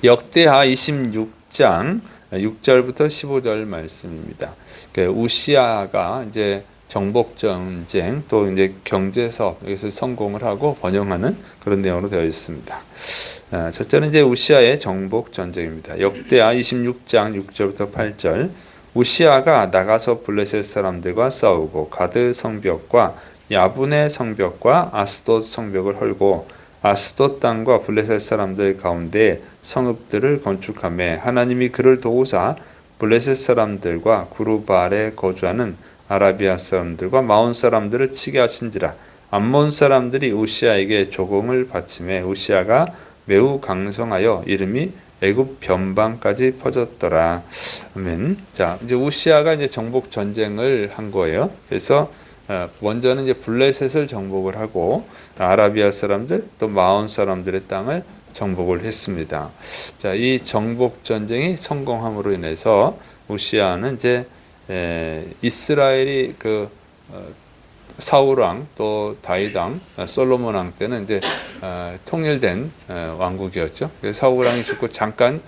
역대하 26장 6절부터 15절 말씀입니다. 우시아가 이제 정복 전쟁 또 이제 경제 사업 여기서 성공을 하고 번영하는 그런 내용으로 되어 있습니다. 첫째는 이제 우시아의 정복 전쟁입니다. 역대하 26장 6절부터 8절. 우시아가 나가서 블레셋 사람들과 싸우고 가드 성벽과 야분의 성벽과 아스돗 성벽을 헐고 아스돗 땅과 블레셋 사람들 가운데 성읍들을 건축하며 하나님이 그를 도우사 블레셋 사람들과 구르발에 거주하는 아라비아 사람들과 마온 사람들을 치게 하신지라. 암몬 사람들이 우시아에게 조공을 바치매 우시아가 매우 강성하여 이름이 애굽 변방까지 퍼졌더라. 아멘. 자, 이제 우시아가 이제 정복 전쟁을 한 거예요. 그래서 먼저는 이제 블레셋을 정복을 하고 아라비아 사람들 또 마온 사람들의 땅을 정복을 했습니다. 자, 이 정복 전쟁이 성공함으로 인해서 우시아는 이제 이스라엘이 사울 왕 또 다윗 왕 솔로몬 왕 때는 이제 통일된 왕국이었죠. 사울 왕이 죽고 잠깐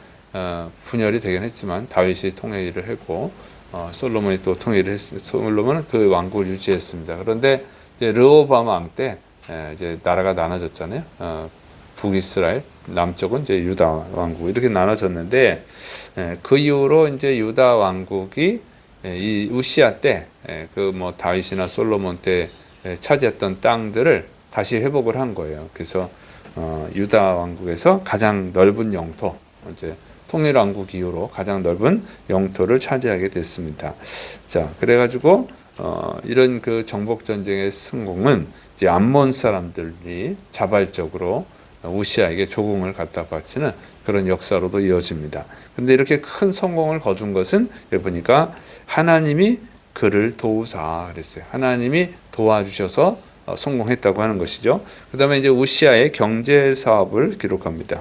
분열이 되긴 했지만 다윗이 통일을 했고 솔로몬이 또 통일을 했습니다. 솔로몬은 그 왕국을 유지했습니다. 그런데 이제 르호보암 왕 때 이제 나라가 나눠졌잖아요. 북이스라엘, 남쪽은 이제 유다 왕국 이렇게 나눠졌는데 그 이후로 이제 유다 왕국이 이 우시아 때 그 뭐 다윗이나 솔로몬 때 차지했던 땅들을 다시 회복을 한 거예요. 그래서 유다 왕국에서 가장 넓은 영토, 이제 통일 왕국 이후로 가장 넓은 영토를 차지하게 됐습니다. 자, 그래가지고 이런 그 정복 전쟁의 성공은 이제 암몬 사람들이 자발적으로 우시아에게 조공을 갖다 바치는 그런 역사로도 이어집니다. 그런데 이렇게 큰 성공을 거둔 것은 여기 보니까 하나님이 그를 도우사 그랬어요. 하나님이 도와주셔서 성공했다고 하는 것이죠. 그 다음에 이제 우시아의 경제 사업을 기록합니다.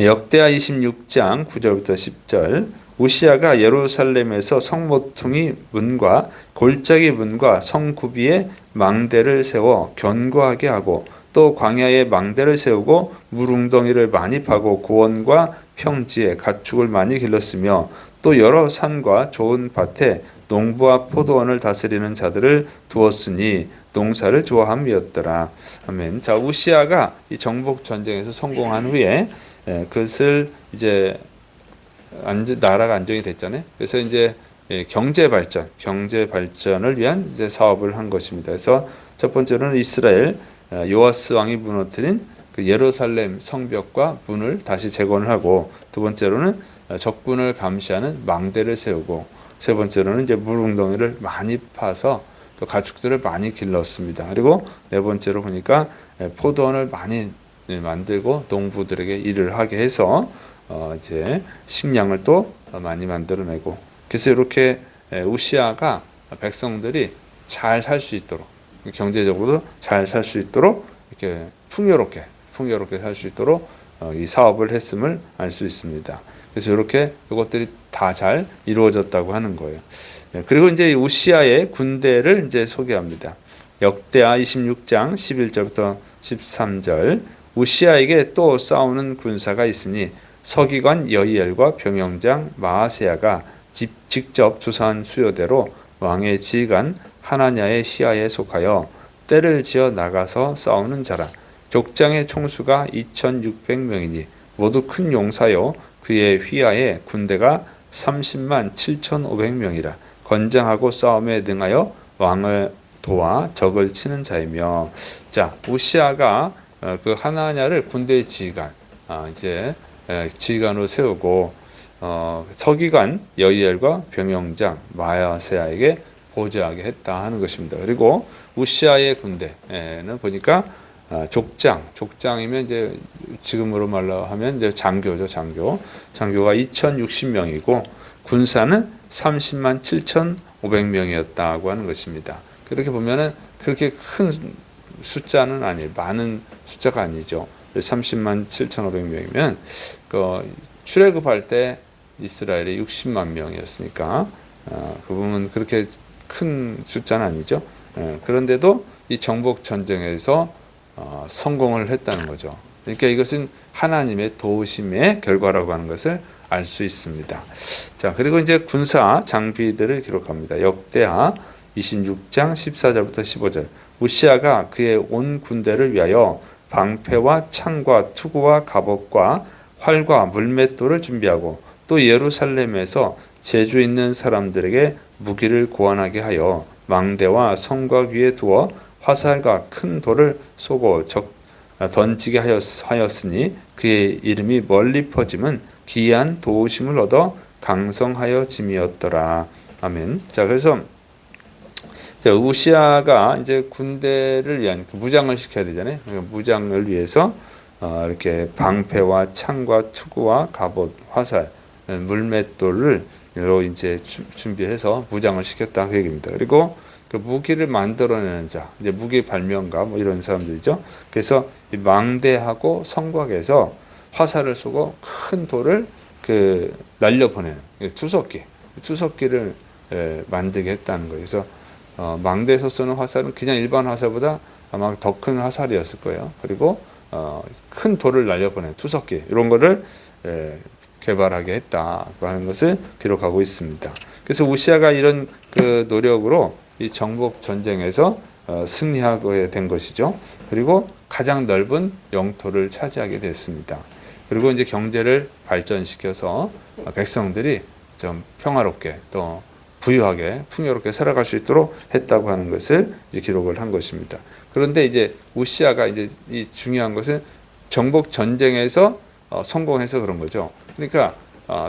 역대하 26장 9절부터 10절. 우시아가 예루살렘에서 성모퉁이 문과 골짜기 문과 성구비에 망대를 세워 견고하게 하고 또 광야에 망대를 세우고 물웅덩이를 많이 파고 고원과 평지에 가축을 많이 길렀으며 또 여러 산과 좋은 밭에 농부와 포도원을 다스리는 자들을 두었으니 농사를 좋아함이었더라. 아멘. 자, 우시아가 이 정복 전쟁에서 성공한 후에 그것을 이제 나라가 안정이 됐잖아요. 그래서 이제 경제 발전을 위한 이제 사업을 한 것입니다. 그래서 첫 번째로는 이스라엘 요아스 왕이 무너뜨린 그 예루살렘 성벽과 문을 다시 재건을 하고, 두 번째로는 적군을 감시하는 망대를 세우고, 세 번째로는 이제 물웅덩이를 많이 파서 또 가축들을 많이 길렀습니다. 그리고 네 번째로 보니까 포도원을 많이 만들고 농부들에게 일을 하게 해서 이제 식량을 또 많이 만들어내고, 그래서 이렇게 우시아가 백성들이 잘 살 수 있도록, 경제적으로 잘 살 수 있도록 이렇게 풍요롭게 살 수 있도록 이 사업을 했음을 알 수 있습니다. 그래서 이렇게 이것들이 다 잘 이루어졌다고 하는 거예요. 그리고 이제 우시아의 군대를 이제 소개합니다. 역대하 26장 11절부터 13절. 우시아에게 또 싸우는 군사가 있으니 서기관 여이엘과 병영장 마아세야가 직접 조사한 수요대로 왕의 지휘관 하나냐의 시야에 속하여 때를 지어 나가서 싸우는 자라. 족장의 총수가 2600명이니 모두 큰 용사요 그의 휘하에 군대가 30만 7,500명이라. 건장하고 싸움에 능하여 왕을 도와 적을 치는 자이며. 자, 우시아가 그 하나냐를 군대의 지휘관, 이제 지휘관으로 세우고 서기관 여이엘과 병영장 마야세야에게 보좌하게 했다 하는 것입니다. 그리고 우시아의 군대는 보니까 족장이면 이제 지금으로 말로 하면 이제 장교죠, 장교가 2,060명이고 군사는 30만 7,500명이었다고 하는 것입니다. 그렇게 보면은 그렇게 큰 숫자는 아니에요. 많은 숫자가 아니죠. 30만 7,500명이면 출애굽할 때 이스라엘이 60만 명이었으니까 그 부분은 그렇게 큰 숫자는 아니죠. 그런데도 이 정복 전쟁에서 성공을 했다는 거죠. 그러니까 이것은 하나님의 도우심의 결과라고 하는 것을 알 수 있습니다. 자, 그리고 이제 군사 장비들을 기록합니다. 역대하 26장 14절부터 15절. 우시아가 그의 온 군대를 위하여 방패와 창과 투구와 갑옷과 활과 물맷돌을 준비하고 또 예루살렘에서 재주 있는 사람들에게 무기를 고안하게 하여 망대와 성곽 위에 두어 화살과 큰 돌을 쏘고 던지게 하였으니 그의 이름이 멀리 퍼짐은 기이한 도우심을 얻어 강성하여 짐이었더라. 아멘. 자, 그래서 우시아가 이제 군대를 위한 무장을 시켜야 되잖아요. 그러니까 무장을 위해서 이렇게 방패와 창과 투구와 갑옷, 화살, 물맷돌을 이제 준비해서 무장을 시켰다 그 얘기입니다. 그리고 그 무기를 만들어내는 자, 이제 무기 발명가 뭐 이런 사람들이죠. 그래서 이 망대하고 성곽에서 화살을 쏘고 큰 돌을 날려 보내는 투석기를 만들게 했다는 거예요. 그래서 망대에서 쏘는 화살은 그냥 일반 화살보다 아마 더 큰 화살이었을 거예요. 그리고 큰 돌을 날려보내는 투석기 이런 거를 개발하게 했다고 하는 것을 기록하고 있습니다. 그래서 우시아가 이런 노력으로 이 정복 전쟁에서 승리하게 된 것이죠. 그리고 가장 넓은 영토를 차지하게 됐습니다. 그리고 이제 경제를 발전시켜서 백성들이 좀 평화롭게 또 부유하게 풍요롭게 살아갈 수 있도록 했다고 하는 것을 이제 기록을 한 것입니다. 그런데 이제 우시아가 이제 이 중요한 것은 정복 전쟁에서 성공해서 그런 거죠. 그러니까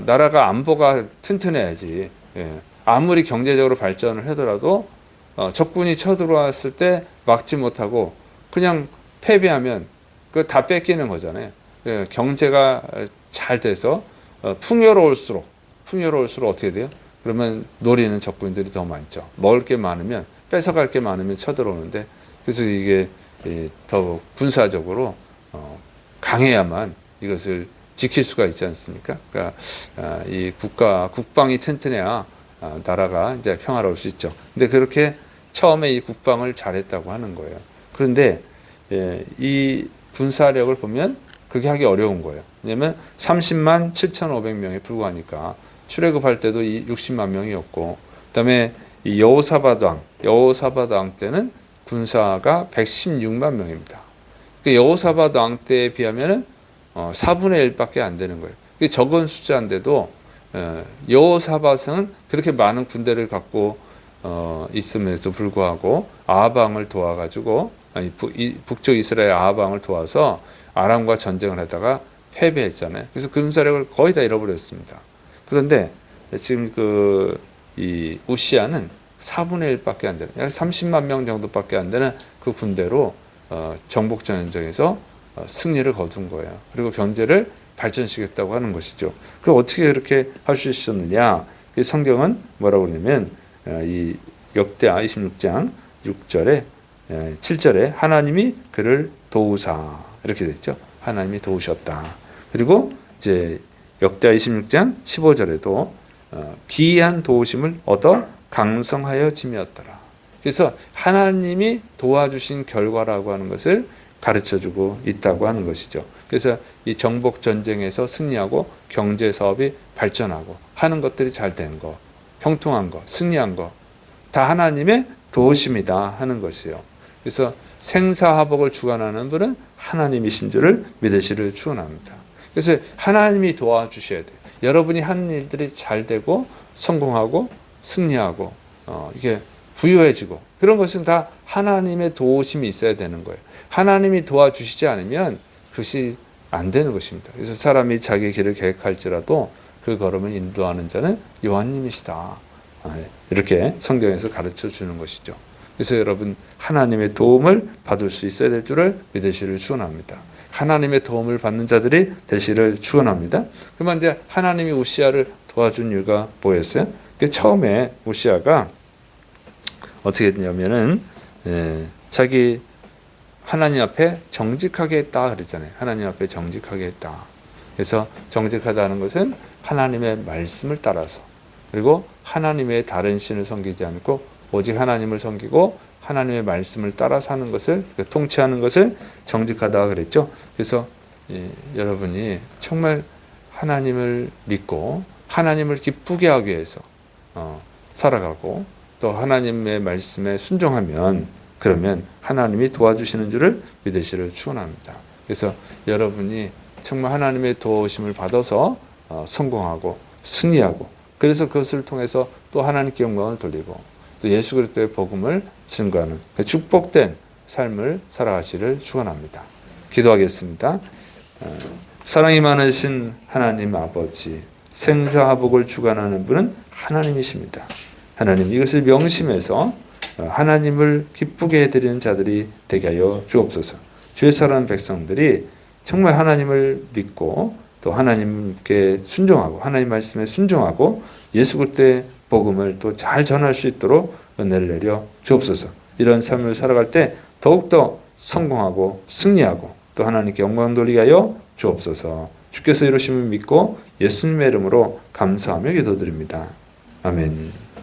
나라가 안보가 튼튼해야지. 아무리 경제적으로 발전을 하더라도 적군이 쳐들어왔을 때 막지 못하고 그냥 패배하면 그거 다 뺏기는 거잖아요. 경제가 잘 돼서 풍요로울수록 어떻게 돼요? 그러면 노리는 적군들이 더 많죠. 먹을 게 많으면 뺏어갈 게 많으면 쳐들어오는데 그래서 이게 더 군사적으로 강해야만 이것을 지킬 수가 있지 않습니까? 그러니까 이 국방이 튼튼해야 나라가 이제 평화로울 수 있죠. 근데 그렇게 처음에 이 국방을 잘했다고 하는 거예요. 그런데 이 군사력을 보면 그게 하기 어려운 거예요. 왜냐하면 30만 7,500명에 불과하니까 출애굽할 때도 60만 명이었고, 그다음에 이 여호사밧 왕 때는 군사가 116만 명입니다. 여호사밧 왕 때에 비하면은 4분의 1밖에 안 되는 거예요. 적은 숫자인데도 여호사밧은 그렇게 많은 군대를 갖고 있음에도 불구하고 아합 왕을 도와가지고 북쪽 이스라엘 아합 왕을 도와서 아람과 전쟁을 하다가 패배했잖아요. 그래서 군사력을 거의 다 잃어버렸습니다. 그런데 지금 이 우시아는 4분의 1밖에 안 되는, 약 30만 명 정도밖에 안 되는 그 군대로 정복 전쟁에서 승리를 거둔 거예요. 그리고 경제를 발전시켰다고 하는 것이죠. 그 어떻게 그렇게 할 수 있었느냐? 이 성경은 뭐라고 그러냐면 이 역대하 26장 6절에 7절에 하나님이 그를 도우사 이렇게 됐죠. 하나님이 도우셨다. 그리고 이제 역대하 26장 15절에도 기이한 도우심을 얻어 강성하여 짐이었더라. 그래서 하나님이 도와주신 결과라고 하는 것을 가르쳐주고 있다고 하는 것이죠. 그래서 이 정복 전쟁에서 승리하고 경제 사업이 발전하고 하는 것들이 잘 된 거, 형통한 거, 승리한 거, 다 하나님의 도우심이다 하는 것이요. 그래서 생사화복을 주관하는 분은 하나님이신 줄을 믿으시를 축원합니다. 그래서 하나님이 도와주셔야 돼요. 여러분이 하는 일들이 잘 되고 성공하고 승리하고 이게 부유해지고 그런 것은 다 하나님의 도우심이 있어야 되는 거예요. 하나님이 도와주시지 않으면 그것이 안 되는 것입니다. 그래서 사람이 자기 길을 계획할지라도 그 걸음을 인도하는 자는 여호와님이시다. 이렇게 성경에서 가르쳐 주는 것이죠. 그래서 여러분 하나님의 도움을 받을 수 있어야 될 줄을 믿으시를 축원합니다. 하나님의 도움을 받는 자들이 되시를 축원합니다. 그러면 이제 하나님이 우시아를 도와준 이유가 뭐였어요? 처음에 우시아가 어떻게 했냐면은 자기 하나님 앞에 정직하게 했다 그랬잖아요. 하나님 앞에 정직하게 했다. 그래서 정직하다는 것은 하나님의 말씀을 따라서 그리고 하나님의 다른 신을 섬기지 않고 오직 하나님을 섬기고 하나님의 말씀을 따라 사는 것을 통치하는 것을 정직하다 그랬죠. 그래서 여러분이 정말 하나님을 믿고 하나님을 기쁘게 하기 위해서 살아가고 또 하나님의 말씀에 순종하면 그러면 하나님이 도와주시는 줄을 믿으시를 축원합니다. 그래서 여러분이 정말 하나님의 도우심을 받아서 성공하고 승리하고 그래서 그것을 통해서 또 하나님께 영광을 돌리고 또 예수 그리스도의 복음을 증거하는 그 축복된 삶을 살아가시를 축원합니다. 기도하겠습니다. 사랑이 많으신 하나님 아버지, 생사화복을 주관하는 분은 하나님이십니다. 하나님 이것을 명심해서 하나님을 기쁘게 해드리는 자들이 되게 하여 주옵소서. 주의 사랑하는 백성들이 정말 하나님을 믿고 또 하나님께 순종하고 하나님 말씀에 순종하고 예수 그리스도의 복음을 또 잘 전할 수 있도록 은혜를 내려 주옵소서. 이런 삶을 살아갈 때 더욱더 성공하고 승리하고 또 하나님께 영광 돌리게 하여 주옵소서. 주께서 이루심을 믿고 예수님의 이름으로 감사하며 기도드립니다. 아멘.